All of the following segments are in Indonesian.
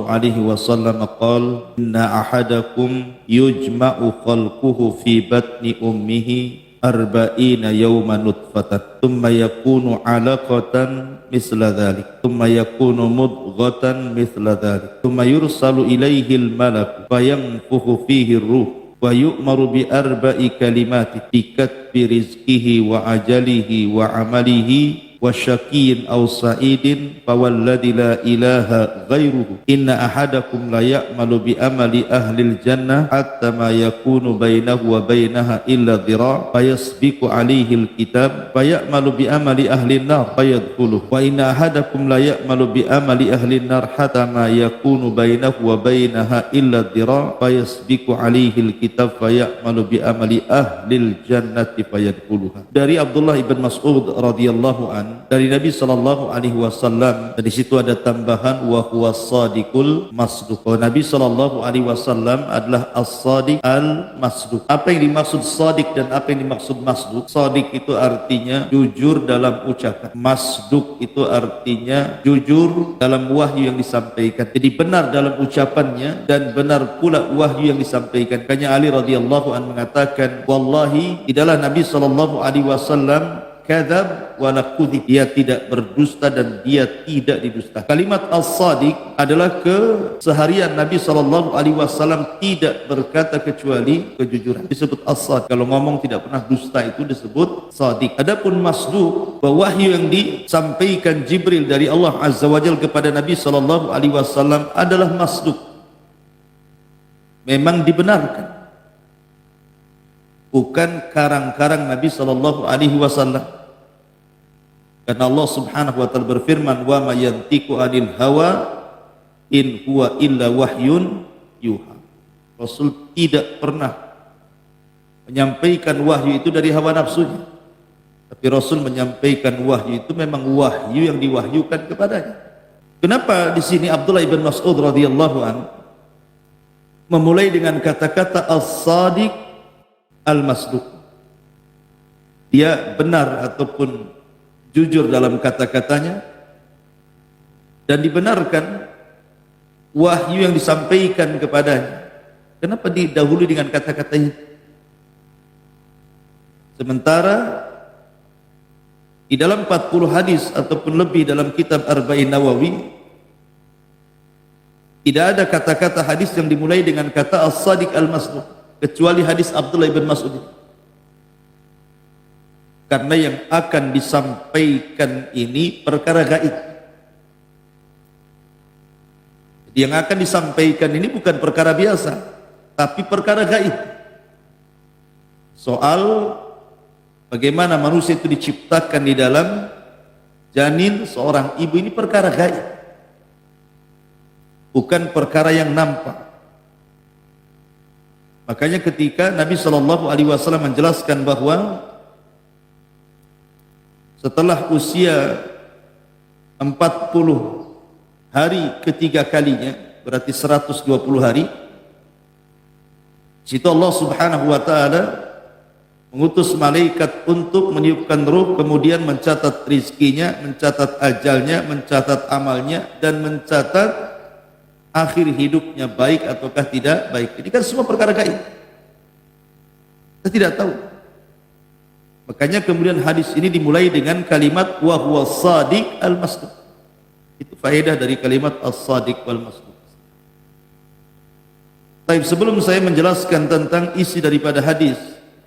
عليه وسلم قال إن أحدكم يجمع خلقه في بطن أمه 40 يوما نطفة ثم يكون علقة مثل ذلك ثم يكون مضغة مثل ذلك ثم يرسل إليه الملك فينفخ فيه الروح ويؤمر بأربع كلمات بكتب رزقه وأجله وعمله وشقي أو سعيد فوالذي لا إله غيره إن أحدكم لا يعمل بأمل أهل الجنة حتى ما يكون بينه وبينها إلا ذراع فيسبق عليه الكتاب فيعمل بأمل أهل النار فيدخله وإن أحدكم لا يعمل بأمل أهل النار حتى ما يكون بينه وبينها إلا ذراع فيسبق عليه الكتاب فيعمل بأمل أهل الجنة فيدخلها. Dari Abdullah ibn Mas'ud radhiyallahu an, dari Nabi sallallahu alaihi wasallam, dan di situ ada tambahan wa huwas sadiqul masduq. Nabi sallallahu alaihi wasallam adalah as-sadiq al-masduq. Apa yang dimaksud sadiq dan apa yang dimaksud masduq? Sadiq itu artinya jujur dalam ucapan. Masduq itu artinya jujur dalam wahyu yang disampaikan. Jadi benar dalam ucapannya dan benar pula wahyu yang disampaikan. Makanya Ali radhiyallahu an mengatakan, wallahi tidaklah Nabi sallallahu alaihi wasallam kadzab wa la kudzib, dia tidak berdusta dan dia tidak didusta. Kalimat as-sadiq adalah keseharian Nabi sallallahu alaihi wasallam tidak berkata kecuali kejujuran, disebut as-sadiq. Kalau ngomong tidak pernah dusta itu disebut sadiq. Adapun masduq, wahyu yang disampaikan Jibril dari Allah azza wajalla kepada Nabi sallallahu alaihi wasallam adalah masduq, memang dibenarkan, bukan karang-karang Nabi sallallahu alaihi wasallam. Karena Allah subhanahu wa ta'ala berfirman, wa ma yantiqu anil hawa in huwa illa wahyun yuha. Rasul tidak pernah menyampaikan wahyu itu dari hawa nafsunya, tapi Rasul menyampaikan wahyu itu memang wahyu yang diwahyukan kepadanya. Kenapa di sini Abdullah ibn Mas'ud radhiyallahu an memulai dengan kata-kata as-sadiq al-masduq? Dia benar ataupun jujur dalam kata-katanya dan dibenarkan wahyu yang disampaikan kepadanya. Kenapa didahului dengan kata-kata itu? Sementara di dalam 40 hadis ataupun lebih dalam kitab Arba'in Nawawi tidak ada kata-kata hadis yang dimulai dengan kata as-sadiq al-masduq kecuali hadis Abdullah ibn Mas'ud. Karena yang akan disampaikan ini perkara gaib. Jadi yang akan disampaikan ini bukan perkara biasa, tapi perkara gaib. Soal bagaimana manusia itu diciptakan di dalam janin seorang ibu, ini perkara gaib, bukan perkara yang nampak. Makanya ketika Nabi sallallahu alaihi wasallam menjelaskan bahwa setelah usia 40 hari ketiga kalinya, berarti 120 hari, situ Allah subhanahu wa ta'ala mengutus malaikat untuk meniupkan ruh, kemudian mencatat rizkinya, mencatat ajalnya, mencatat amalnya, dan mencatat akhir hidupnya baik ataukah tidak baik. Ini kan semua perkara gaib, kita tidak tahu. Makanya kemudian hadis ini dimulai dengan kalimat wa huwa sadiq al-masduq. Itu faedah dari kalimat as-sadiq wal masduq. Baik, sebelum saya menjelaskan tentang isi daripada hadis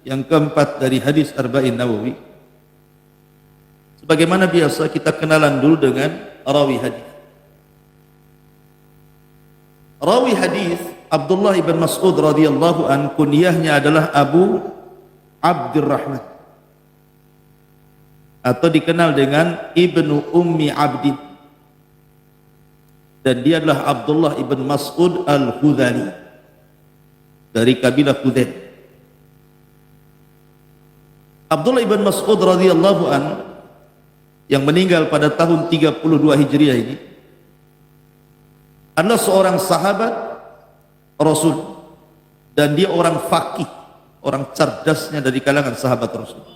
yang keempat dari hadis Arba'in Nawawi, sebagaimana biasa kita kenalan dulu dengan rawi hadis. Rawi hadis Abdullah ibn Mas'ud radhiyallahu an, kunyahnya adalah Abu Abdurrahman atau dikenal dengan Ibnu Ummi Abdi, dan dia adalah Abdullah ibn Mas'ud al-Hudhali dari kabilah Hudhal. Abdullah ibn Mas'ud radhiyallahu an yang meninggal pada tahun 32 Hijriah ini adalah seorang sahabat Rasul, dan dia orang faqih, orang cerdasnya dari kalangan sahabat Rasul.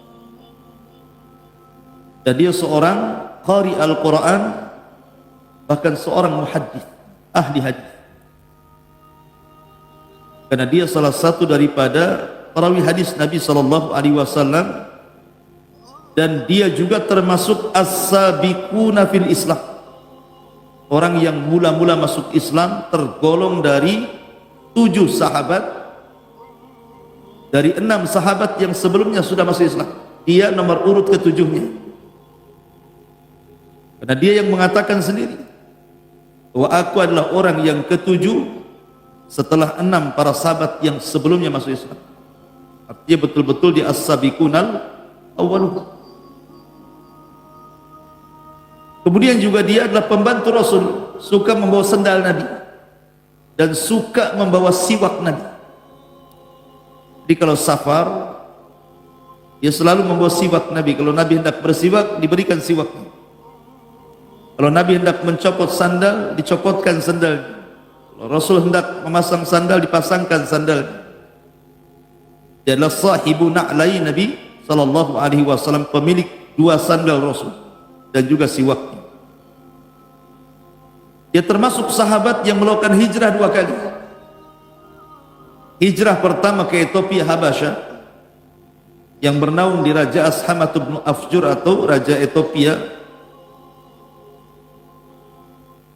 Dan dia seorang qari Al-Quran, bahkan seorang muhaddits. ahli hadis. Karena dia salah satu daripada perawi hadis Nabi sallallahu alaihi wasallam, dan dia juga termasuk as-sabiquna fil Islam. Orang yang mula-mula masuk Islam, tergolong dari 7 sahabat dari 6 sahabat yang sebelumnya sudah masuk Islam. Dia nomor urut ke-7-nya. Karena dia yang mengatakan sendiri bahwa aku adalah orang yang ke-7 setelah 6 para sahabat yang sebelumnya masuk Islam. Artinya betul-betul dia as-sabiqunal awwalun. Kemudian juga dia adalah pembantu Rasul, suka membawa sendal Nabi dan suka membawa siwak Nabi. Jadi kalau safar, dia selalu membawa siwak Nabi. Kalau Nabi hendak bersiwak, diberikan siwaknya. Kalau Nabi hendak mencopot sandal, dicopotkan sandal. Kalau Rasul hendak memasang sandal, dipasangkan sandal. Dia adalah sahibu na'lai Nabi sallallahu alaihi wasallam, pemilik 2 sandal Rasul dan juga siwaknya. Dia termasuk sahabat yang melakukan hijrah 2 kali. Hijrah pertama ke Ethiopia Habasyah, yang bernaung di Raja Ashamat bin Afjur atau Raja Ethiopia.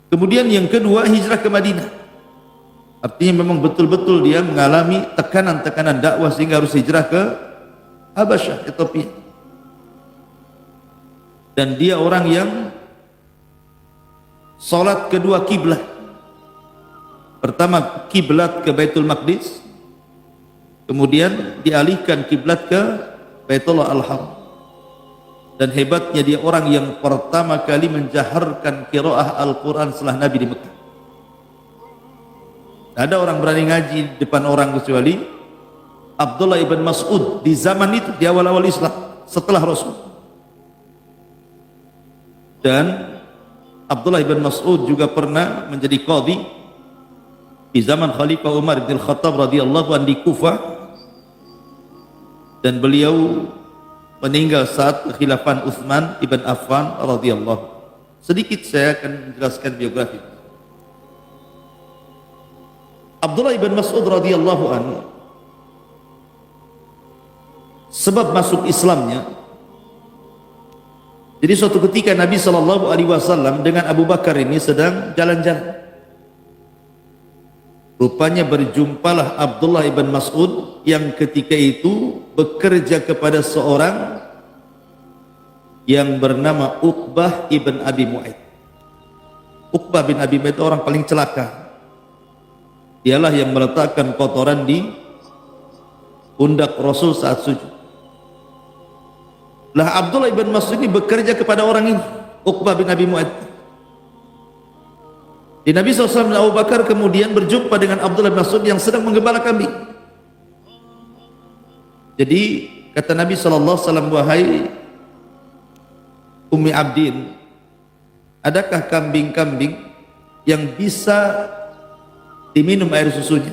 Kemudian yang kedua hijrah ke Madinah. Artinya memang betul-betul dia mengalami tekanan-tekanan dakwah sehingga harus hijrah ke Habasyah, Ethiopia. Dan dia orang yang salat kedua kiblat. Pertama kiblat ke Baitul Maqdis, kemudian dialihkan kiblat ke Baitullah Al-Haram. Dan hebatnya dia orang yang pertama kali menjaharkan qiraah Al-Quran setelah Nabi di Mekah. Tidak ada orang berani ngaji di depan orang kecuali Abdullah ibn Mas'ud di zaman itu, di awal-awal Islam setelah Rasul. Dan Abdullah ibn Mas'ud juga pernah menjadi qadhi di zaman Khalifah Umar bin Khattab radhiyallahu anhu di Kufah, dan beliau meninggal saat kekhilafan Utsman ibn Affan radhiyallahu. Sedikit saya akan menjelaskan biografi Abdullah ibn Mas'ud radhiyallahu anhu. Sebab masuk Islamnya, jadi suatu ketika Nabi sallallahu alaihi wasallam dengan Abu Bakar ini sedang jalan-jalan. Rupanya berjumpalah Abdullah ibn Mas'ud yang ketika itu bekerja kepada seorang yang bernama Uqbah ibn Abi Mu'aid. Uqbah bin Abi Mu'aid orang paling celaka. Dialah yang meletakkan kotoran di pundak Rasul saat sujud. Lah Abdullah ibn Mas'ud ini bekerja kepada orang ini, Uqbah bin Abi Mu'aid. Di Nabi SAW dan Abu Bakar kemudian berjumpa dengan Abdullah bin Mas'ud yang sedang menggembala kambing. Jadi kata Nabi SAW, wahai Ummi Abdin, adakah kambing-kambing yang bisa diminum air susunya?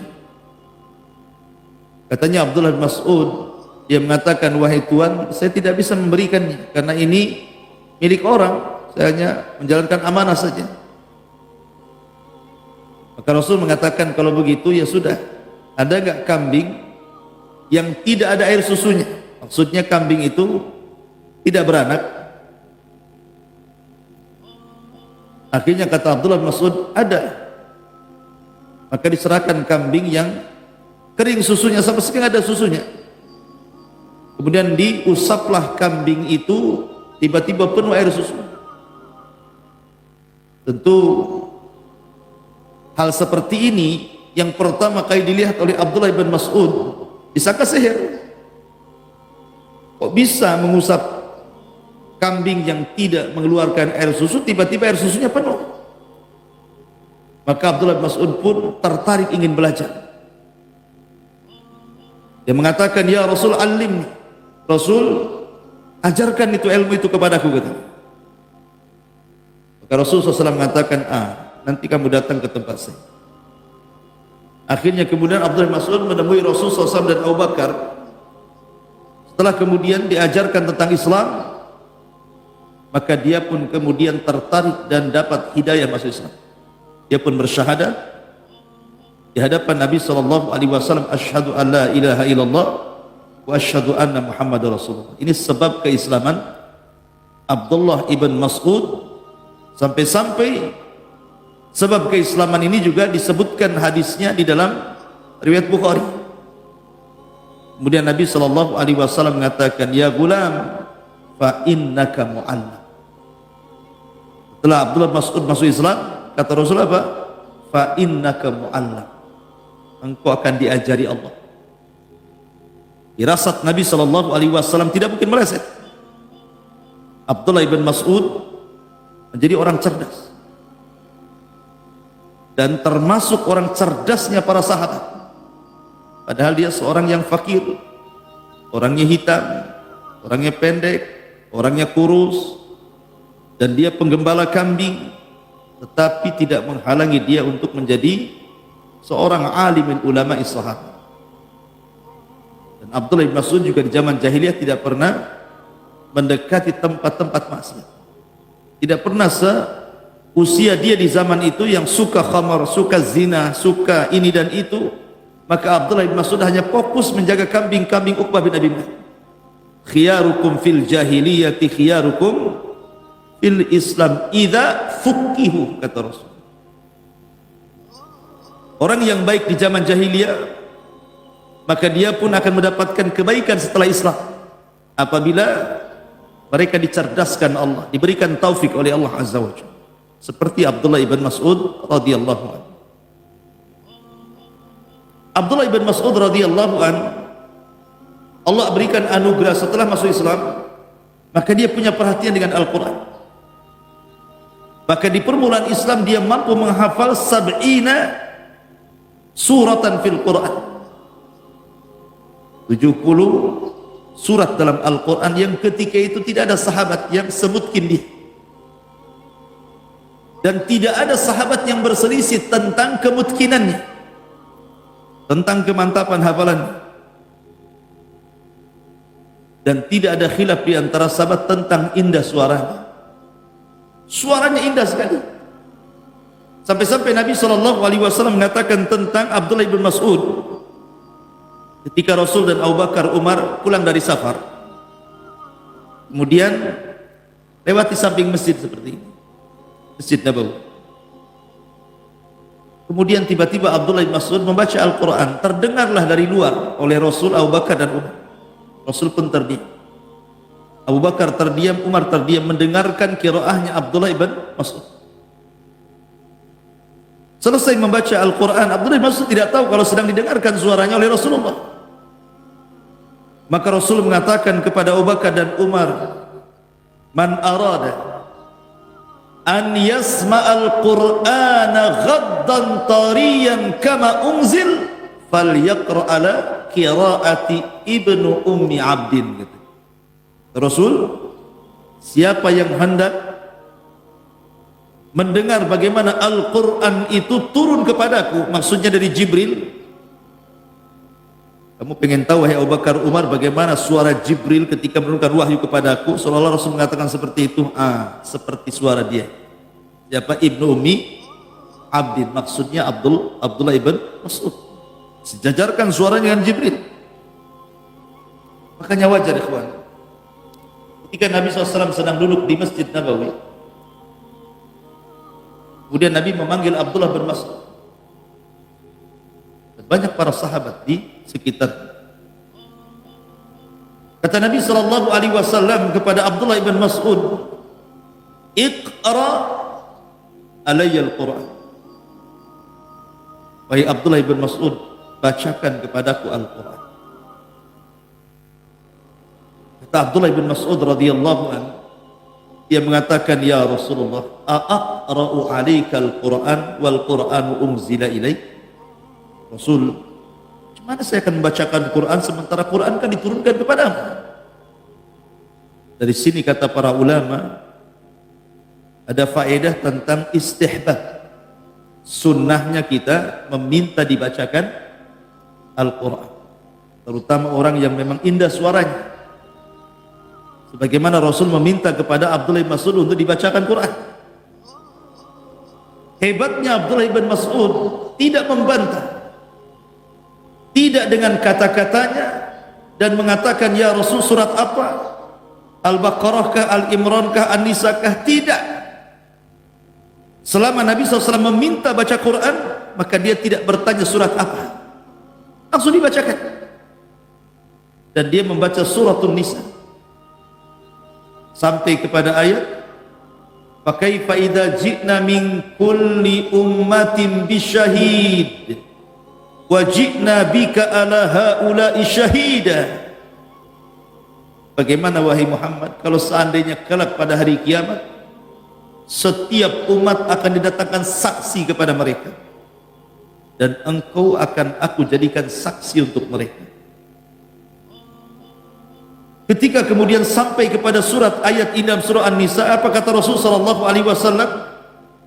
Katanya Abdullah bin Mas'ud, dia mengatakan, wahai Tuan, saya tidak bisa memberikannya karena ini milik orang, saya hanya menjalankan amanah saja. Maka Rasul mengatakan, kalau begitu ya sudah, ada enggak kambing yang tidak ada air susunya? Maksudnya kambing itu tidak beranak. Akhirnya kata Abdullah bin Mas'ud, ada. Maka diserahkan kambing yang kering susunya, sama sekali ada susunya. Kemudian diusaplah kambing itu, tiba-tiba penuh air susu. Tentu hal seperti ini yang pertama kali dilihat oleh Abdullah bin Mas'ud, disangka sihir. Kok bisa mengusap kambing yang tidak mengeluarkan air susu, tiba-tiba air susunya penuh? Maka Abdullah bin Mas'ud pun tertarik ingin belajar. Dia mengatakan, ya Rasul, alimni. Rasul, ajarkan itu ilmu itu kepadaku, kata. Maka Rasul SAW mengatakan, nanti kamu datang ke tempat saya. Akhirnya kemudian Abdullah bin Mas'ud menemui Rasul SAW dan Abu Bakar. Setelah kemudian diajarkan tentang Islam, maka dia pun kemudian tertarik dan dapat hidayah masuk Islam. Dia pun bersyahadat di hadapan Nabi sallallahu alaihi wasallam, asyhadu an la ilaha illallah wa asyhadu anna Muhammadar Rasulullah. Ini sebab keislaman Abdullah ibn Mas'ud. Sampai-sampai sebab keislaman ini juga disebutkan hadisnya di dalam riwayat Bukhari. Kemudian Nabi sallallahu alaihi wasallam mengatakan, ya gulam fa innaka mu'allam. Setelah Abdullah Mas'ud masuk Islam, kata Rasul apa? Fa innaka mu'allam. Engkau akan diajari Allah. Firasat Nabi sallallahu alaihi wasallam tidak mungkin meleset. Abdullah ibn Mas'ud menjadi orang cerdas dan termasuk orang cerdasnya para sahabat, padahal dia seorang yang fakir, orangnya hitam, orangnya pendek, orangnya kurus, dan dia penggembala kambing, tetapi tidak menghalangi dia untuk menjadi seorang alim ulama sahabat. Dan Abdullah bin Mas'ud juga di zaman jahiliyah tidak pernah mendekati tempat-tempat maksiat. Tidak pernah seusia dia di zaman itu yang suka khamar, suka zina, suka ini dan itu. Maka Abdullah bin Mas'ud hanya fokus menjaga kambing-kambing Uqbah bin Abi Mu'ayth. Khiyarukum fil jahiliyati khiyarukum fil Islam idza fuqihu, kata Rasul. Orang yang baik di zaman jahiliyah, maka dia pun akan mendapatkan kebaikan setelah Islam apabila mereka dicerdaskan Allah, diberikan taufik oleh Allah Azza wa Jalla, seperti Abdullah ibn Mas'ud radhiyallahu anhu. Abdullah ibn Mas'ud radhiyallahu anhu, Allah berikan anugerah setelah masuk Islam, maka dia punya perhatian dengan Al-Quran. Maka di permulaan Islam dia mampu menghafal 70 suratan fil Quran, 70 surat dalam Al-Quran yang ketika itu tidak ada sahabat yang semutkin dia, dan tidak ada sahabat yang berselisih tentang kemutkinannya, tentang kemantapan hafalannya, dan tidak ada khilaf di antara sahabat tentang indah suaranya. Suaranya indah sekali, sampai-sampai Nabi SAW mengatakan tentang Abdullah bin Mas'ud, ketika Rasul dan Abu Bakar, Umar pulang dari safar, kemudian lewati samping masjid seperti ini, Masjid Nabawi. Kemudian tiba-tiba Abdullah bin Mas'ud membaca Al-Quran, terdengarlah dari luar oleh Rasul, Abu Bakar dan Umar. Rasul pun terdiam, Abu Bakar terdiam, Umar terdiam mendengarkan qiraahnya Abdullah bin Mas'ud. Selesai membaca Al-Quran, Abdullah bin Mas'ud tidak tahu kalau sedang didengarkan suaranya oleh Rasulullah. Maka Rasul mengatakan kepada Abu Bakar dan Umar, man arada an yasma'al Qur'ana ghaddan tariyan kama unzil falyaqra ala qiraati ibnu ummi abdin. Rasul, siapa yang hendak mendengar bagaimana Al-Quran itu turun kepadaku, maksudnya dari Jibril. Kamu pengen tahu, wahai Abu Bakar, Umar, bagaimana suara Jibril ketika menurunkan wahyu kepadaku? Seolah-olah Rasul mengatakan seperti itu. Seperti suara dia. Siapa? Ibnu Ummi Abdin, maksudnya Abdullah ibn Mas'ud. Sejajarkan suaranya dengan Jibril. Makanya wajar, ikhwan, ketika Nabi SAW sedang duduk di Masjid Nabawi, kemudian Nabi memanggil Abdullah bin Mas'ud. Banyak para sahabat di sekitar. Kata Nabi sallallahu alaihi wasallam kepada Abdullah bin Mas'ud, "Iqra alayya al-Quran." Wahai Abdullah bin Mas'ud, bacakan kepadaku Al-Quran. Kata Abdullah bin Mas'ud radhiyallahu anhu, dia mengatakan, ya Rasulullah, aqra'u 'alaika al-Quran wal Qur'anu unzila ilaik. Rasul, gimana saya akan membacakan Quran sementara Quran kan diturunkan kepadamu? Dari sini kata para ulama, ada faedah tentang istihbab, sunnahnya kita meminta dibacakan Al-Quran, terutama orang yang memang indah suaranya, sebagaimana Rasul meminta kepada Abdullah bin Mas'ud untuk dibacakan Quran. Hebatnya Abdullah bin Mas'ud tidak membantah, tidak dengan kata-katanya dan mengatakan ya Rasul surat apa, Al-Baqarah kah, Al-Imran kah, An-Nisa kah, tidak. Selama Nabi SAW meminta baca Quran, maka dia tidak bertanya surat apa, langsung dibacakan. Dan dia membaca suratun Nisa sampai kepada ayat fakaifa idza ji'na min kulli ummatin bisyahid wa ji'na bika ala haula'i syahida. Bagaimana wahai Muhammad kalau seandainya kelak pada hari kiamat setiap umat akan didatangkan saksi kepada mereka dan engkau akan aku jadikan saksi untuk mereka. Ketika kemudian sampai kepada surat ayat ini dalam surah An-Nisa, apa kata Rasul sallallahu alaihi wasallam?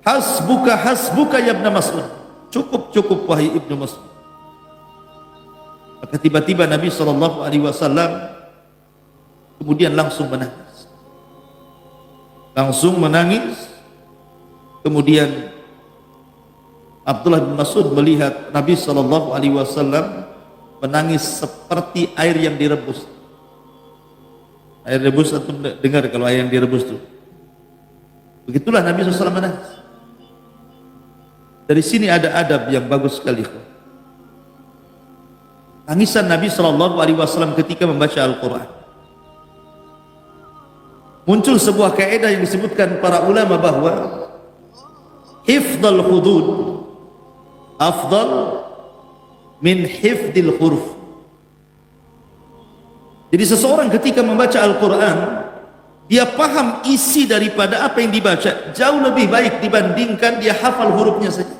Hasbuka hasbuka ya Ibnu Mas'ud. Cukup wahai Ibnu Mas'ud. Maka tiba-tiba Nabi sallallahu alaihi wasallam kemudian langsung menangis. Kemudian Abdullah bin Mas'ud melihat Nabi sallallahu alaihi wasallam menangis seperti air yang direbus. Air rebus, atau dengar kalau air yang direbus itu. Begitulah Nabi SAW menangis. Dari sini ada adab yang bagus sekali. Tangisan Nabi SAW ketika membaca Al-Quran. Muncul sebuah kaidah yang disebutkan para ulama bahwa hifdzul hudud afdal min hifdzil huruf. Jadi seseorang ketika membaca Al-Quran, dia paham isi daripada apa yang dibaca jauh lebih baik dibandingkan dia hafal hurufnya saja.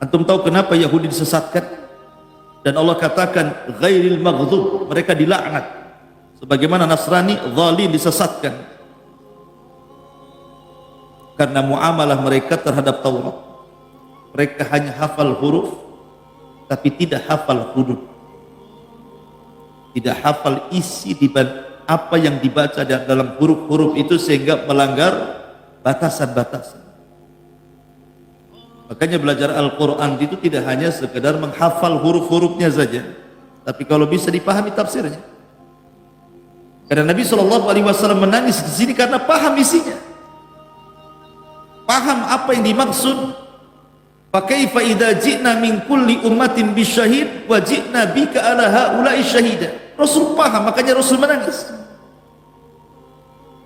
Antum tahu kenapa Yahudi disesatkan? Dan Allah katakan ghairil maghdub, mereka dilaknat. Sebagaimana Nasrani zalim disesatkan karena muamalah mereka terhadap Taurat. Mereka hanya hafal huruf tapi tidak hafal hudud, tidak hafal isi di apa yang dibaca dalam huruf-huruf itu sehingga melanggar batasan-batasan. Makanya belajar Al-Quran itu tidak hanya sekedar menghafal huruf-hurufnya saja, tapi kalau bisa dipahami tafsirnya. Karena Nabi SAW menangis di sini karena paham isinya, paham apa yang dimaksud. Fakaifa idza ji'na min kulli ummatin bisyahid wa ji'na bika ala haula'i syahida. Rasul paham, makanya Rasul menangis.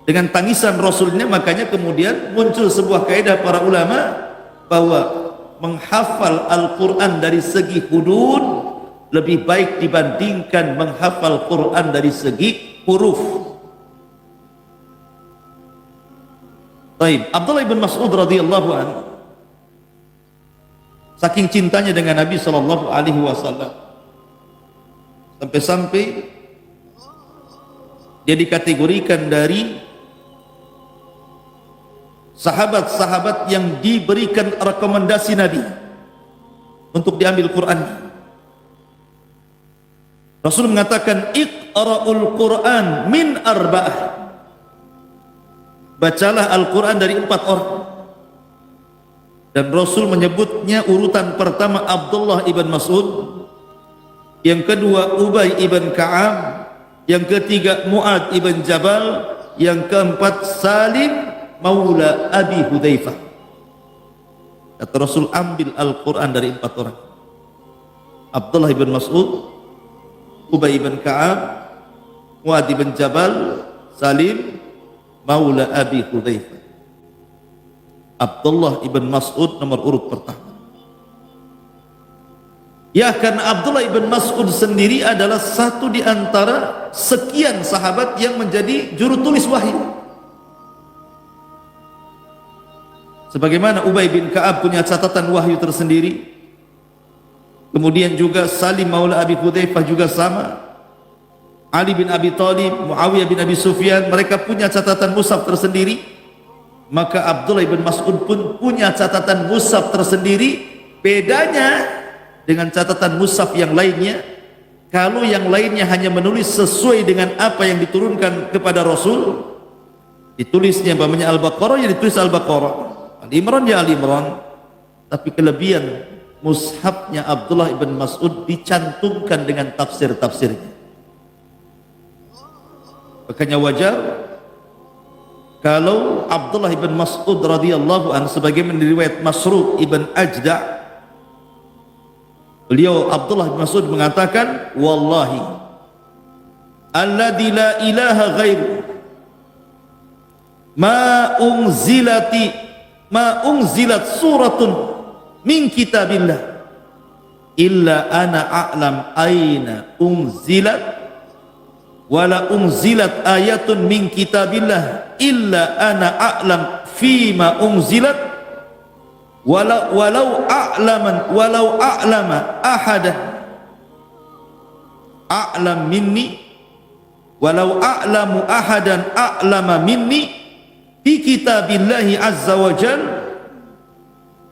Dengan tangisan Rasulnya, makanya kemudian muncul sebuah kaidah para ulama bahwa menghafal Al-Quran dari segi hudud lebih baik dibandingkan menghafal Quran dari segi huruf. Baik, Abdullah bin Mas'ud radhiyallahu anhu saking cintanya dengan Nabi sallallahu alaihi wasallam sampai-sampai dia dikategorikan dari sahabat-sahabat yang diberikan rekomendasi Nabi untuk diambil Quran. Rasul mengatakan iqra'ul Quran min arba'ah, bacalah Al-Quran dari 4 orang. Dan Rasul menyebutnya urutan pertama Abdullah ibn Mas'ud, yang kedua Ubay ibn Ka'ab, yang ketiga Mu'ad ibn Jabal, yang keempat Salim maula Abi Hudzaifah. Kata Rasul, ambil Al-Quran dari 4 orang: Abdullah ibn Mas'ud, Ubay ibn Ka'ab, Mu'ad ibn Jabal, Salim maula Abi Hudzaifah. Abdullah ibn Mas'ud nomor urut pertama. Ya, karena Abdullah ibn Mas'ud sendiri adalah satu di antara sekian sahabat yang menjadi juru tulis wahyu. Sebagaimana Ubay bin Ka'ab punya catatan wahyu tersendiri, kemudian juga Salim maula Abi Hudzaifah juga sama, Ali bin Abi Thalib, Muawiyah bin Abi Sufyan, mereka punya catatan mushaf tersendiri. Maka Abdullah ibn Mas'ud pun punya catatan mushaf tersendiri. Bedanya dengan catatan mushaf yang lainnya, kalau yang lainnya hanya menulis sesuai dengan apa yang diturunkan kepada Rasul, Ditulisnya umpamanya Al-Baqarah, ya ditulis Al-Baqarah. Al-Imran ya Al-Imran. Tapi kelebihan mushafnya Abdullah ibn Mas'ud dicantumkan dengan tafsir-tafsirnya. Makanya wajar kalau Abdullah ibn Mas'ud radhiyallahu anhu sebagaimana riwayat Masruq ibn Ajda', beliau Abdullah ibn Mas'ud mengatakan, wallahi alladzi la ilaha ghairu ma unzilat suratun min kitabillah illa ana a'lam aina unzilat wala unzilat ayatun min kitabillah illa ana a'lam fima unzilat walau a'lama ahadan a'lam minni walau a'lamu ahadan a'lama minni fi kitabillahi azza wa jal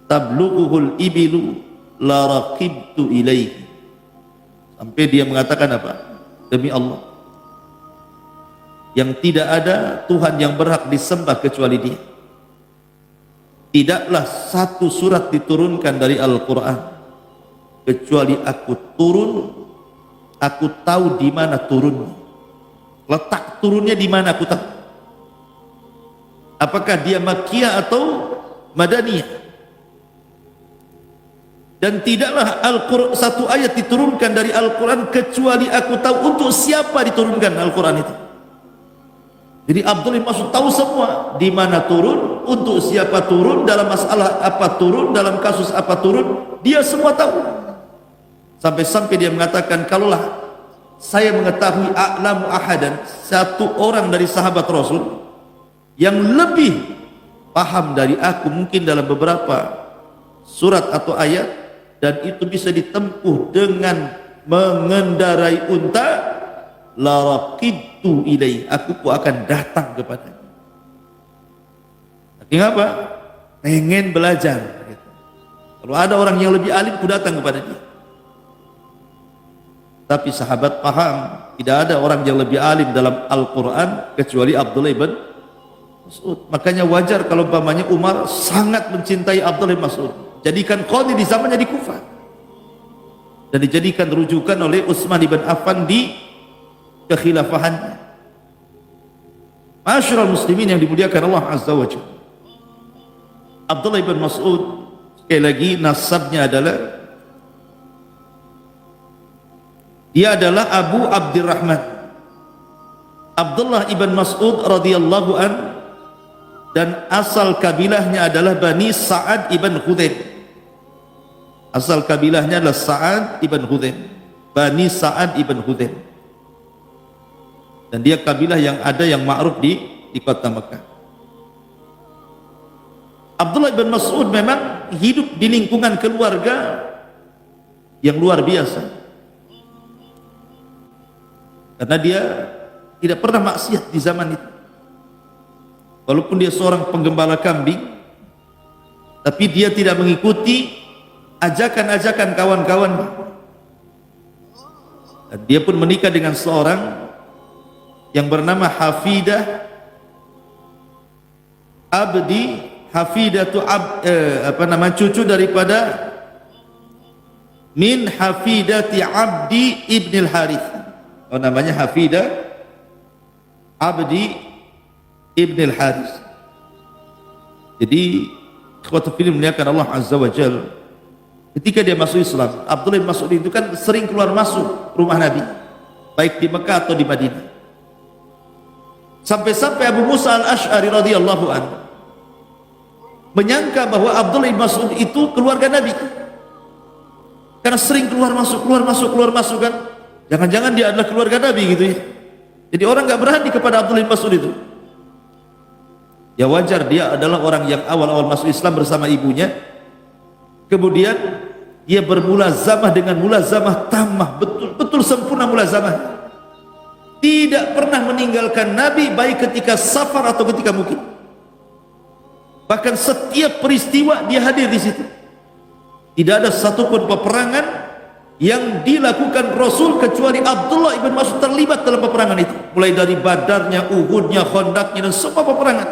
tablughuhul ibilu la raqibtu ilaihi. Sampai dia mengatakan apa? Demi Allah yang tidak ada Tuhan yang berhak disembah kecuali Dia, tidaklah satu surat diturunkan dari Al-Quran kecuali aku tahu di mana turunnya, letak turunnya di mana aku tahu. Apakah dia Makkiyah atau Madaniyah? Dan tidaklah satu ayat diturunkan dari Al-Quran kecuali aku tahu untuk siapa diturunkan Al-Quran itu. Jadi Abdullah bin Mas'ud tahu semua, di mana turun, untuk siapa turun, dalam masalah apa turun, dalam kasus apa turun, dia semua tahu. Sampai-sampai dia mengatakan, kalaulah saya mengetahui a'lamu ahadan, satu orang dari sahabat Rasul yang lebih paham dari aku mungkin dalam beberapa surat atau ayat, dan itu bisa ditempuh dengan mengendarai unta, la raqidtu ilaihi, aku pun akan datang kepadanya. Artinya apa? Pengen belajar gitu. Kalau ada orang yang lebih alim, ku datang kepada dia. Tapi sahabat paham, tidak ada orang yang lebih alim dalam Al-Quran kecuali Abdullah ibn Mas'ud. Makanya wajar kalau umpamanya Umar sangat mencintai Abdullah bin Mas'ud, jadikan qadhi di zamannya di Kufah, dan dijadikan rujukan oleh Utsman bin Affan di kekhilafahannya. Masyarul muslimin yang dimuliakan Allah azza wa jalla, Abdullah bin Mas'ud sekali lagi nasabnya adalah, dia adalah Abu Abdurrahman Abdullah ibn Mas'ud radhiyallahu an, dan asal kabilahnya adalah Bani Sa'ad ibn Khudaim. Asal kabilahnya adalah Sa'ad ibn Khudaim, Bani Sa'ad ibn Khudaim. Dan dia kabilah yang ada yang ma'ruf di kota Mekah. Abdullah ibn Mas'ud memang hidup di lingkungan keluarga yang luar biasa, karena dia tidak pernah maksiat di zaman itu. Walaupun dia seorang penggembala kambing, tapi dia tidak mengikuti ajakan-ajakan kawan-kawannya. Dan dia pun menikah dengan seorang yang bernama Hafidah Abdi, cucu daripada min Hafidati Abdi ibn al-Harith. Oh, namanya Hafidah Abdi ibn al-Harith. Jadi ikhwatul fillah muliakan Allah azza wa jalla, ketika dia masuk Islam, Abdullah bin Mas'ud itu kan sering keluar masuk rumah Nabi, baik di Mekah atau di Madinah. Sampai-sampai Abu Musa al-Ash'ari radhiyallahu anhu menyangka bahwa Abdullah bin Mas'ud itu keluarga Nabi, karena sering keluar masuk kan. Jangan-jangan dia adalah keluarga Nabi gitu ya. Jadi orang gak berani kepada Abdullah bin Mas'ud itu. Ya wajar, dia adalah orang yang awal-awal masuk Islam bersama ibunya. Kemudian dia bermulazamah dengan mulazamah tamah, betul-betul sempurna mulazamah. Tidak pernah meninggalkan Nabi, baik ketika safar atau ketika mukim. Bahkan setiap peristiwa dia hadir di situ. Tidak ada satupun peperangan yang dilakukan Rasul kecuali Abdullah ibn Mas'ud terlibat dalam peperangan itu, mulai dari Badarnya, Uhudnya, Khandaqnya, dan semua peperangan.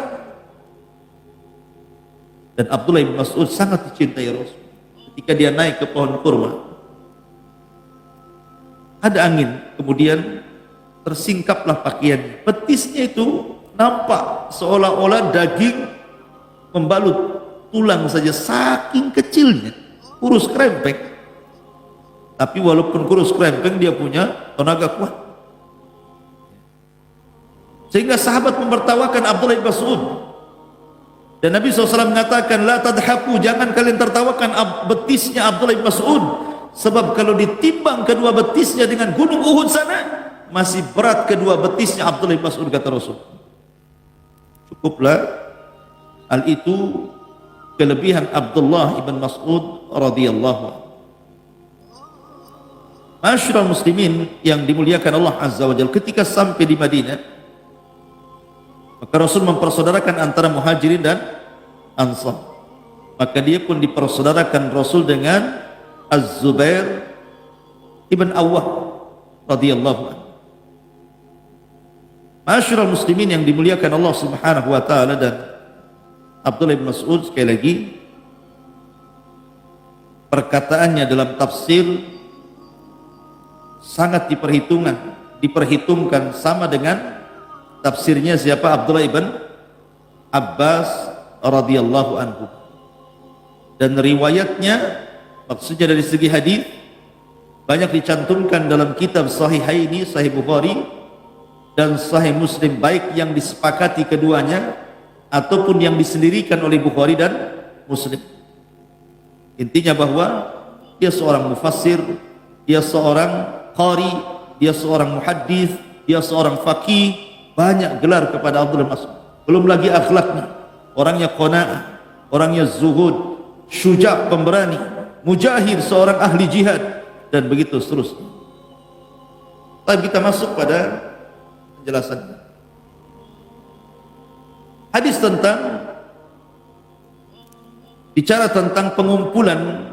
Dan Abdullah ibn Mas'ud sangat dicintai Rasul. Ketika dia naik ke pohon kurma, ada angin, kemudian tersingkaplah pakaiannya. Betisnya itu nampak seolah-olah daging membalut tulang saja, saking kecilnya, kurus krempeng. Tapi walaupun kurus krempeng, dia punya tenaga kuat. Sehingga sahabat mempertawakan Abdullah bin Mas'ud. Dan Nabi SAW mengatakan, la tadhaku, jangan kalian tertawakan betisnya Abdullah bin Mas'ud. Sebab kalau ditimbang kedua betisnya dengan gunung Uhud sana, masih berat kedua betisnya Abdullah bin Mas'ud, kata Rasul. Cukuplah hal itu kelebihan Abdullah ibn Mas'ud radhiyallahu anhu. Masyarul muslimin yang dimuliakan Allah Azza wa Jalla, ketika sampai di Madinah, maka Rasul mempersaudarakan antara Muhajirin dan Ansar. Maka dia pun dipersaudarakan Rasul dengan Az-Zubair ibn Awwam radhiyallahu anhu. Masyarul muslimin yang dimuliakan Allah Subhanahu wa taala, dan Abdullah bin Mas'ud sekali lagi perkataannya dalam tafsir sangat diperhitungkan sama dengan tafsirnya siapa? Abdullah ibn Abbas radhiyallahu anhu. Dan riwayatnya, maksudnya dari segi hadis, banyak dicantumkan dalam kitab Sahihaini, Sahih Bukhari dan Sahih Muslim, baik yang disepakati keduanya ataupun yang disendirikan oleh Bukhari dan Muslim. Intinya bahwa dia seorang mufassir, dia seorang qari, dia seorang muhaddis, dia seorang faqih, banyak gelar kepada Abdullah bin Mas'ud. Belum lagi akhlaknya, orangnya qanaah, orangnya zuhud, syuja', pemberani, mujahid, seorang ahli jihad, dan begitu seterusnya. Tapi kita masuk pada penjelasannya. Hadis tentang bicara tentang pengumpulan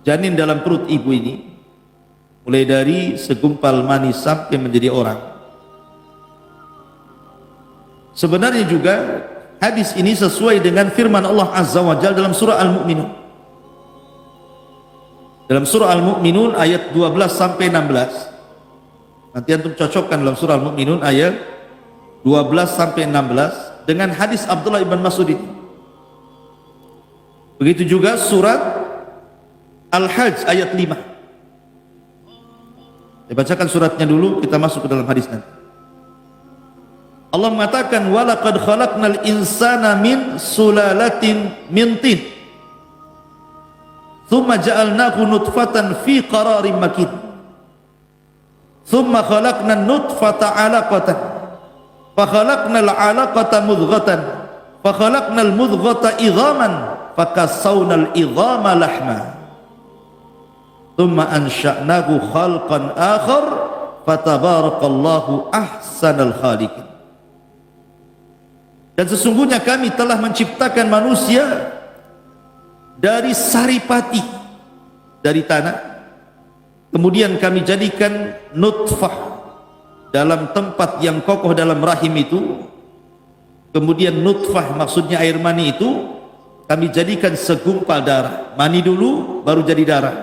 janin dalam perut ibu ini, mulai dari segumpal mani sampai menjadi orang. Sebenarnya juga hadis ini sesuai dengan firman Allah Azza wa Jalla dalam surah Al-Mu'minun. Dalam surah Al-Mu'minun ayat 12 sampai 16. Nanti antum cocokkan dalam surah Al-Mu'minun ayat 12 sampai 16 dengan hadis Abdullah ibn Mas'ud ini. Begitu juga surat Al-Hajj ayat 5. Saya bacakan suratnya dulu, kita masuk ke dalam hadis nanti. Allah mengatakan, walaqad khalaqnal insana min sulalatin min tin, thumma ja'alnahu nutfatan fi qararin makin, thumma khalaqnan nutfata 'alaqatan, fa khalaqnal 'alaqata mudghatan, fa khalaqnal mudghata idhaman, fa kassawnal idhama lahma, thumma ansha'nahu khalqan akhar, fatabarakallahu ahsanal khaliqin. Dan sesungguhnya kami telah menciptakan manusia dari saripati, dari tanah, kemudian kami jadikan nutfah dalam tempat yang kokoh dalam rahim itu, kemudian nutfah maksudnya air mani itu kami jadikan segumpal darah. Mani dulu baru jadi darah,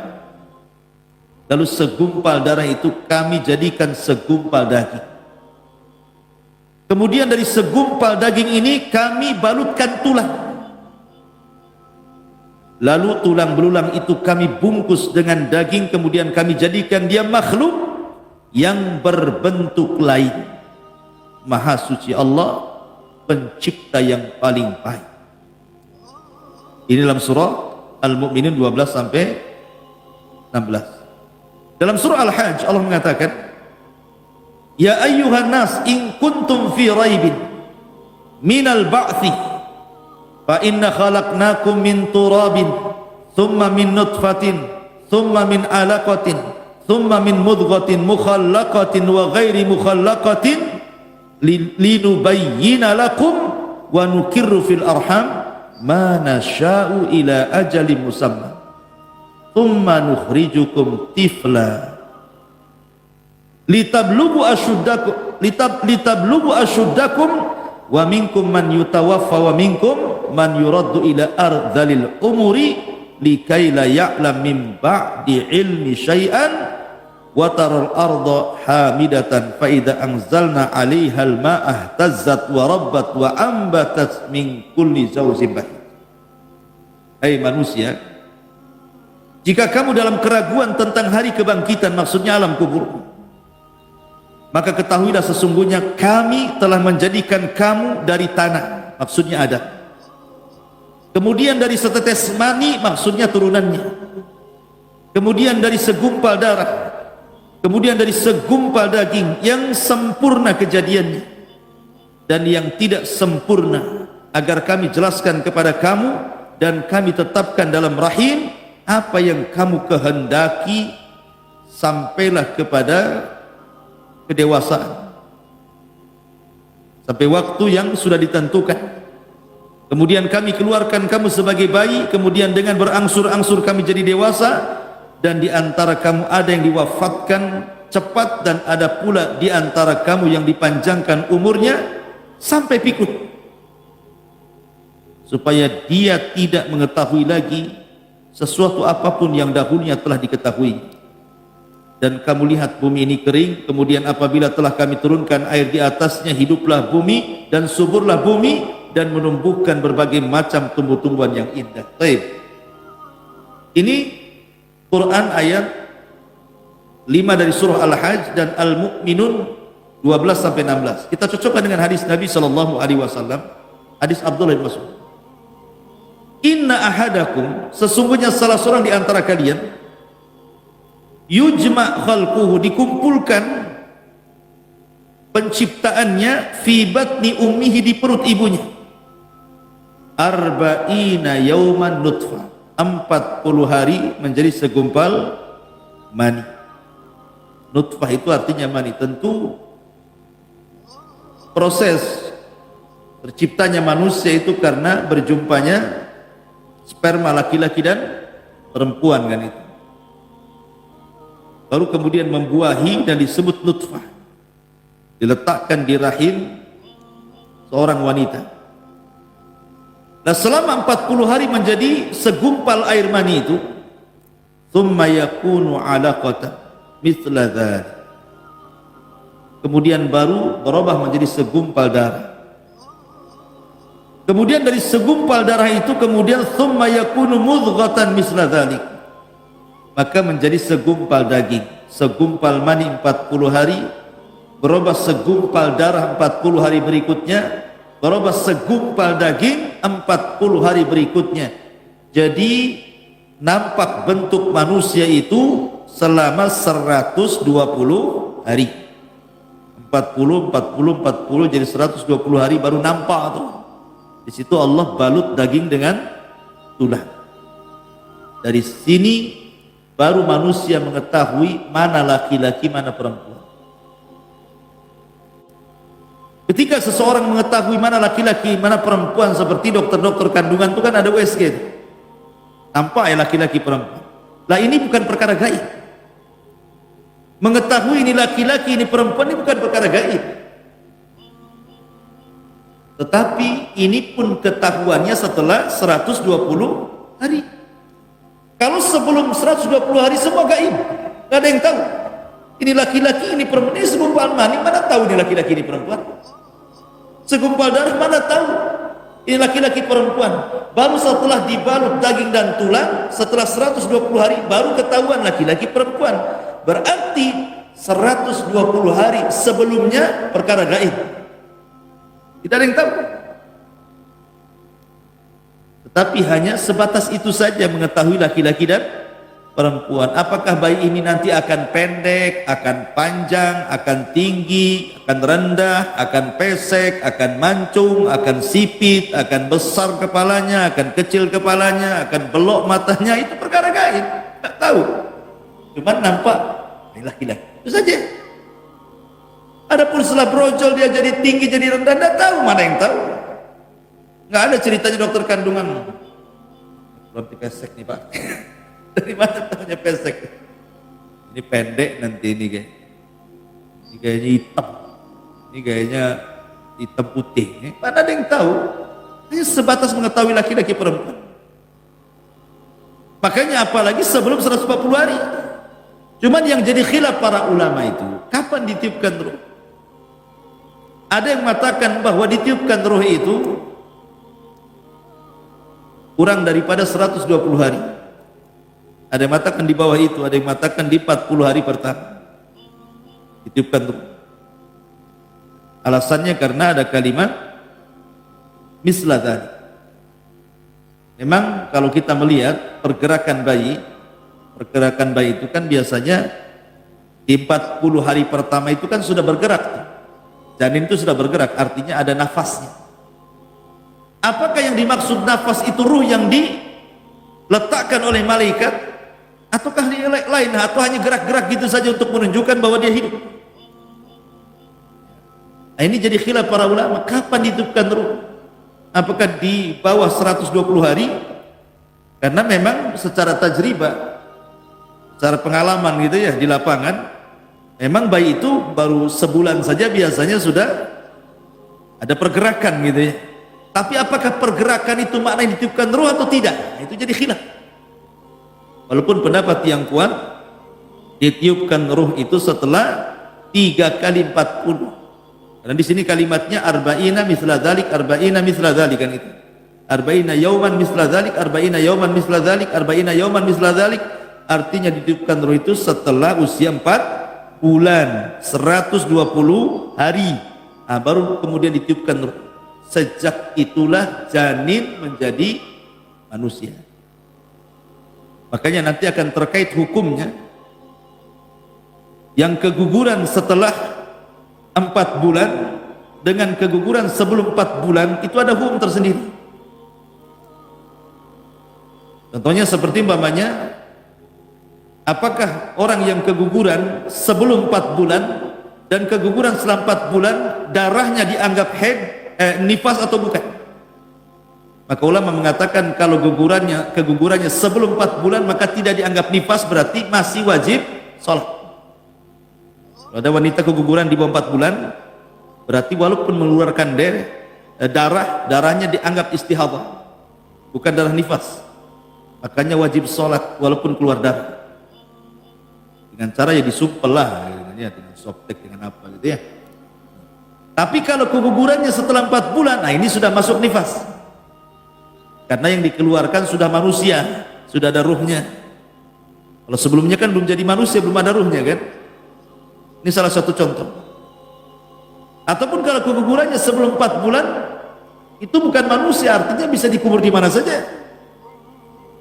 lalu segumpal darah itu kami jadikan segumpal daging. Kemudian dari segumpal daging ini kami balutkan tulang, lalu tulang belulang itu kami bungkus dengan daging, kemudian kami jadikan dia makhluk yang berbentuk lain. Maha suci Allah, pencipta yang paling baik. Ini dalam surah Al-Mu'minun 12 sampai 16. Dalam surah Al-Hajj Allah mengatakan, ya ayyuhan nas in kuntum fi raibin minal ba'thi fa inna khalaqnakum min turabin thumma min nutfatin thumma min alaqatin thumma min mudghatin mukhallaqatin wa ghairi mukhallaqatin linubayyina lakum wa nukirru fil arham ma nasha'u ila ajalin musamma thumma nukhrijukum tifla litablugu asyuddakum wa minkum man yutawaffa wa minkum man yuraddu ila ardhalil umuri likai la ya'lam min ba'di ilmi syai'an wa taral arda hamidatan fa idza anzalna 'alaiha al-ma'a ihtazzat wa rabbat wa ambatat min kulli zawjin bahij. Hai manusia, jika kamu dalam keraguan tentang hari kebangkitan, maksudnya alam kubur, maka ketahuilah sesungguhnya kami telah menjadikan kamu dari tanah, maksudnya Adam. Kemudian dari setetes mani, maksudnya turunannya. Kemudian dari segumpal darah. Kemudian dari segumpal daging yang sempurna kejadiannya dan yang tidak sempurna, agar kami jelaskan kepada kamu dan kami tetapkan dalam rahim apa yang kamu kehendaki sampailah kepada kedewasaan, sampai waktu yang sudah ditentukan. Kemudian kami keluarkan kamu sebagai bayi, kemudian dengan berangsur-angsur kami jadi dewasa, dan di antara kamu ada yang diwafatkan cepat dan ada pula di antara kamu yang dipanjangkan umurnya sampai pikun, supaya dia tidak mengetahui lagi sesuatu apapun yang dahulunya telah diketahui. Dan kamu lihat bumi ini kering, kemudian apabila telah kami turunkan air di atasnya, hiduplah bumi dan suburlah bumi dan menumbuhkan berbagai macam tumbuh-tumbuhan yang indah. Baik. Ini Quran ayat 5 dari surah Al-Hajj dan Al-Mu'minun 12 sampai 16. Kita cocokkan dengan hadis Nabi sallallahu alaihi wasallam, hadis Abdullah bin Mas'ud. Inna ahadakum, sesungguhnya salah seorang di antara kalian, yujma' khalquhu, dikumpulkan penciptaannya, fi batni ummihi, di perut ibunya, arba'ina yauman nutfah, 40 hari menjadi segumpal mani. Nutfah itu artinya mani. Tentu proses terciptanya manusia itu karena berjumpanya sperma laki-laki dan perempuan, kan itu. Baru kemudian membuahi dan disebut nutfah, diletakkan di rahim seorang wanita. Nah, selama 40 hari menjadi segumpal air mani itu, thumma yakunu 'alaqatan mithla dzalik, kemudian baru berubah menjadi segumpal darah. Kemudian dari segumpal darah itu kemudian thumma yakunu mudghatan mithla dzalik, maka menjadi segumpal daging. Segumpal mani 40 hari, berubah segumpal darah 40 hari berikutnya, berubah segumpal daging 40 hari berikutnya. Jadi nampak bentuk manusia itu selama 120 hari. 40 jadi 120 hari baru nampak tuh. Di situ Allah balut daging dengan tulang. Dari sini baru manusia mengetahui mana laki-laki, mana perempuan. Ketika seseorang mengetahui mana laki-laki, mana perempuan, seperti dokter-dokter kandungan itu kan ada USG itu. Nampak ya laki-laki perempuan. Lah ini bukan perkara gaib. Mengetahui ini laki-laki, ini perempuan, ini bukan perkara gaib. Tetapi ini pun ketahuannya setelah 120 hari. Kalau sebelum 120 hari semua gaib, nggak ada yang tahu. Ini laki-laki, ini perempuan, ini segumpal mani, mana tahu ini laki-laki, ini perempuan? Segumpal darah, mana tahu ini laki-laki perempuan? Baru setelah dibalut daging dan tulang, setelah 120 hari baru ketahuan laki-laki perempuan. Berarti 120 hari sebelumnya perkara gaib, tidak ada yang tahu. Tetapi hanya sebatas itu saja mengetahui laki-laki dan perempuan. Apakah bayi ini nanti akan pendek, akan panjang, akan tinggi, akan rendah, akan pesek, akan mancung, akan sipit, akan besar kepalanya, akan kecil kepalanya, akan belok matanya, itu perkara gaib, tak tahu. Cuman nampak ini laki-laki, itu saja. Adapun setelah brojol dia jadi tinggi, jadi rendah, tak tahu, mana yang tahu. Nggak ada ceritanya dokter kandungan. Belum dipesek nih Pak. Dari mana tahunya pesek? Ini pendek nanti ini kayak. Ini kayaknya hitam. Ini kayaknya hitam putih. Mana ada yang tahu? Ini sebatas mengetahui laki-laki perempuan. Makanya apalagi sebelum 140 hari. Cuman yang jadi khilaf para ulama itu, kapan ditiupkan ruh? Ada yang mengatakan bahwa ditiupkan ruh itu kurang daripada 120 hari. Ada yang mengatakan di bawah itu, ada yang mengatakan di 40 hari pertama ditiupkan ruh. Alasannya karena ada kalimat misla dzalik. Memang kalau kita melihat pergerakan bayi itu kan biasanya di 40 hari pertama itu kan sudah bergerak. Janin itu sudah bergerak, artinya ada nafasnya. Apakah yang dimaksud nafas itu ruh yang diletakkan oleh malaikat, ataukah lain, atau hanya gerak-gerak gitu saja untuk menunjukkan bahwa dia hidup? Nah, ini jadi khilaf para ulama, kapan ditiupkan ruh? Apakah di bawah 120 hari? Karena memang secara tajribah, secara pengalaman gitu ya di lapangan, memang bayi itu baru sebulan saja biasanya sudah ada pergerakan gitu ya. Tapi apakah pergerakan itu maknanya ditiupkan ruh atau tidak? Nah, itu jadi khilaf. Walaupun pendapat yang kuat, ditiupkan ruh itu setelah 3 kali 40. Karena di sini kalimatnya arba'ina misla dzalik, arba'ina misla dzalik kan itu. Arba'ina yauman misla dzalik, arba'ina yauman misla dzalik, arba'ina yauman misla dzalik. Artinya ditiupkan ruh itu setelah usia 4 bulan, 120 hari. Nah, baru kemudian ditiupkan ruh. Sejak itulah janin menjadi manusia. Makanya nanti akan terkait hukumnya. Yang keguguran setelah 4 bulan dengan keguguran sebelum 4 bulan itu ada hukum tersendiri. Contohnya seperti umpamanya, apakah orang yang keguguran sebelum 4 bulan dan keguguran setelah 4 bulan darahnya dianggap nifas atau bukan? Maka ulama mengatakan kalau kegugurannya sebelum 4 bulan maka tidak dianggap nifas, berarti masih wajib sholat. Kalau ada wanita keguguran di bawah 4 bulan, berarti walaupun mengeluarkan darahnya dianggap istihadah, bukan darah nifas. Makanya wajib sholat walaupun keluar darah. Dengan cara ya disumpel lah, dengan softtek, dengan apa gitu ya. Tapi kalau kegugurannya setelah 4 bulan, nah ini sudah masuk nifas. Karena yang dikeluarkan sudah manusia, sudah ada ruhnya. Kalau sebelumnya kan belum jadi manusia, belum ada ruhnya kan. Ini salah satu contoh. Ataupun kalau kegugurannya sebelum 4 bulan, itu bukan manusia, artinya bisa dikubur di mana saja.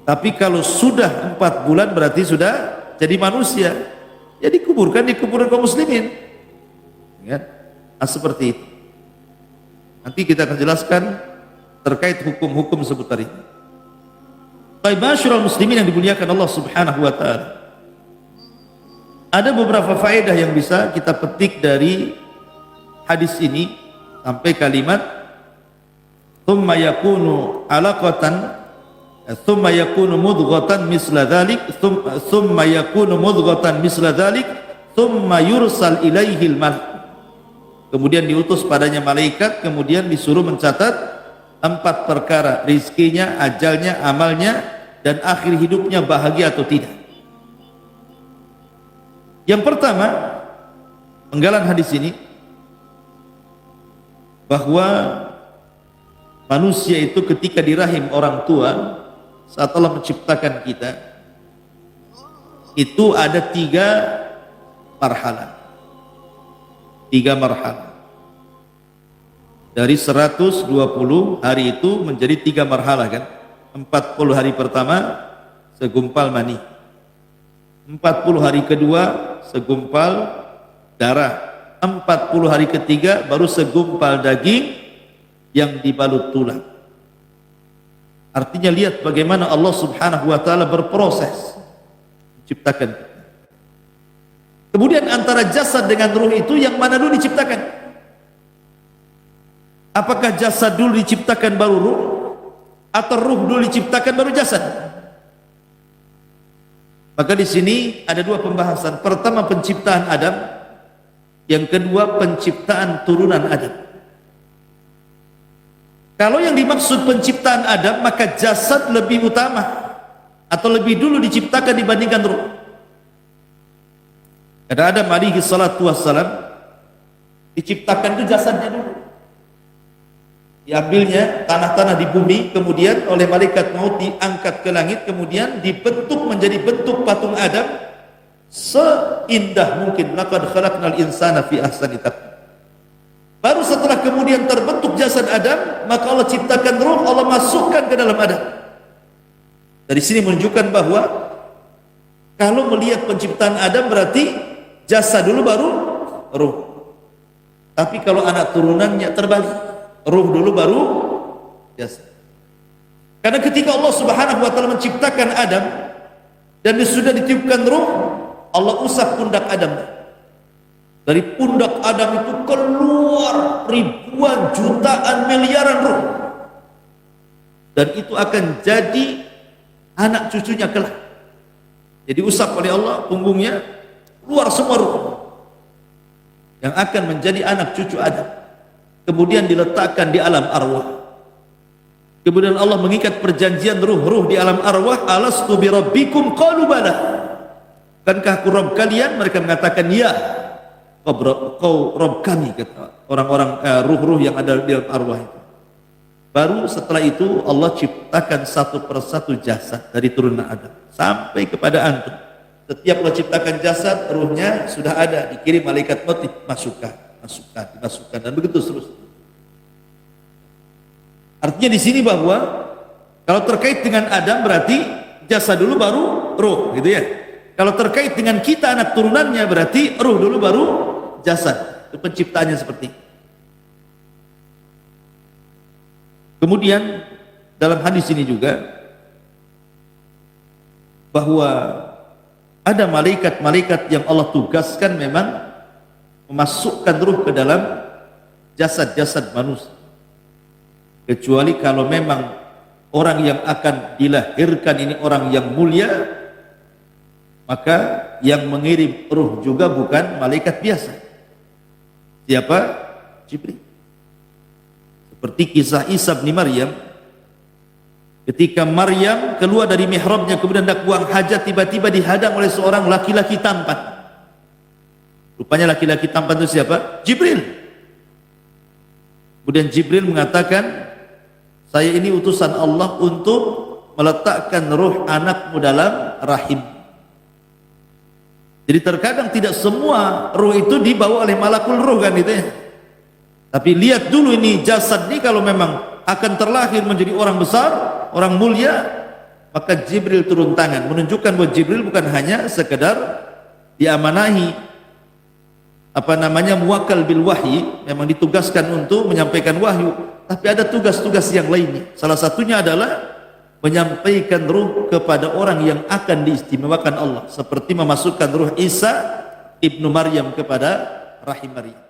Tapi kalau sudah 4 bulan berarti sudah jadi manusia, ya dikuburkan di kuburan kaum muslimin ya. Nah, seperti itu nanti kita akan jelaskan terkait hukum-hukum seputar ini. Baik, masyarul muslimin yang dimuliakan Allah subhanahu wa ta'ala, ada beberapa faedah yang bisa kita petik dari hadis ini sampai kalimat thumma yakunu alaqatan thumma yakunu mudghatan misla dzalik thumma yakunu mudghatan misla dzalik thumma yursal ilaihil malak. Kemudian diutus padanya malaikat, kemudian disuruh mencatat 4 perkara, rizkinya, ajalnya, amalnya, dan akhir hidupnya bahagia atau tidak. Yang pertama, penggalan hadis ini bahwa manusia itu ketika di rahim orang tua, saat Allah menciptakan kita, itu ada 3 marhalah. 3 marhalah. Dari 120 hari itu menjadi 3 marhalah kan. 40 hari pertama segumpal mani. 40 hari kedua segumpal darah. 40 hari ketiga baru segumpal daging yang dibalut tulang. Artinya lihat bagaimana Allah subhanahu wa ta'ala berproses menciptakan kita. Kemudian antara jasad dengan ruh itu yang mana dulu diciptakan? Apakah jasad dulu diciptakan baru ruh, atau ruh dulu diciptakan baru jasad? Maka di sini ada dua pembahasan. Pertama penciptaan Adam, yang kedua penciptaan turunan Adam. Kalau yang dimaksud penciptaan Adam, maka jasad lebih utama atau lebih dulu diciptakan dibandingkan ruh. Karena Adam alaihi salatu wassalam diciptakan itu jasadnya dulu. Diambilnya tanah-tanah di bumi, kemudian oleh malaikat maut diangkat ke langit, kemudian dibentuk menjadi bentuk patung Adam seindah mungkin. Laqad khalaqnal insana fi ahsani taqwim. Baru setelah kemudian terbentuk jasad Adam, maka Allah ciptakan ruh, Allah masukkan ke dalam Adam. Dari sini menunjukkan bahwa kalau melihat penciptaan Adam berarti jasad dulu baru ruh. Tapi kalau anak turunannya terbalik, ruh dulu baru jasad. Karena ketika Allah Subhanahu wa taala menciptakan Adam dan sudah ditiupkan ruh, Allah usap pundak Adam. Dari pundak Adam itu keluar ribuan, jutaan, miliaran ruh. Dan itu akan jadi anak cucunya kelak. Jadi usap oleh Allah punggungnya, keluar semua ruh yang akan menjadi anak cucu Adam. Kemudian diletakkan di alam arwah. Kemudian Allah mengikat perjanjian ruh-ruh di alam arwah. Alastu bi rabbikum qalu bala. Bukankah aku Rabb kalian? Mereka mengatakan ya. Kau Rabb kami, kata orang-orang ruh-ruh yang ada di dalam arwah itu. Baru setelah itu Allah ciptakan satu persatu jasad dari turunan Adam sampai kepada antum. Setiap Allah ciptakan jasad, ruhnya sudah ada, dikirim malaikat maut, dimasukkan, dan begitu seterusnya. Artinya di sini bahwa kalau terkait dengan Adam berarti jasad dulu baru ruh, gitu ya. Kalau terkait dengan kita anak turunannya berarti ruh dulu baru jasad. Itu penciptaannya seperti itu. Kemudian dalam hadis ini juga bahwa ada malaikat-malaikat yang Allah tugaskan memang memasukkan ruh ke dalam jasad-jasad manusia. Kecuali kalau memang orang yang akan dilahirkan ini orang yang mulia, maka yang mengirim ruh juga bukan malaikat biasa. Siapa? Jibril. Seperti kisah Isa bin Maryam, ketika Maryam keluar dari mihrabnya kemudian hendak buang hajat, tiba-tiba dihadang oleh seorang laki-laki tampan. Rupanya laki-laki tampan itu siapa? Jibril. Kemudian Jibril mengatakan, saya ini utusan Allah untuk meletakkan ruh anakmu dalam rahim. Jadi terkadang tidak semua ruh itu dibawa oleh malakul ruh kan itu ya. Tapi lihat dulu ini jasad ini kalau memang akan terlahir menjadi orang besar, orang mulia, maka Jibril turun tangan menunjukkan bahwa Jibril bukan hanya sekedar diamanahi muwakkal bil wahyi, memang ditugaskan untuk menyampaikan wahyu, tapi ada tugas-tugas yang lainnya. Salah satunya adalah menyampaikan ruh kepada orang yang akan diistimewakan Allah, seperti memasukkan ruh Isa ibnu Maryam kepada rahim Maryam.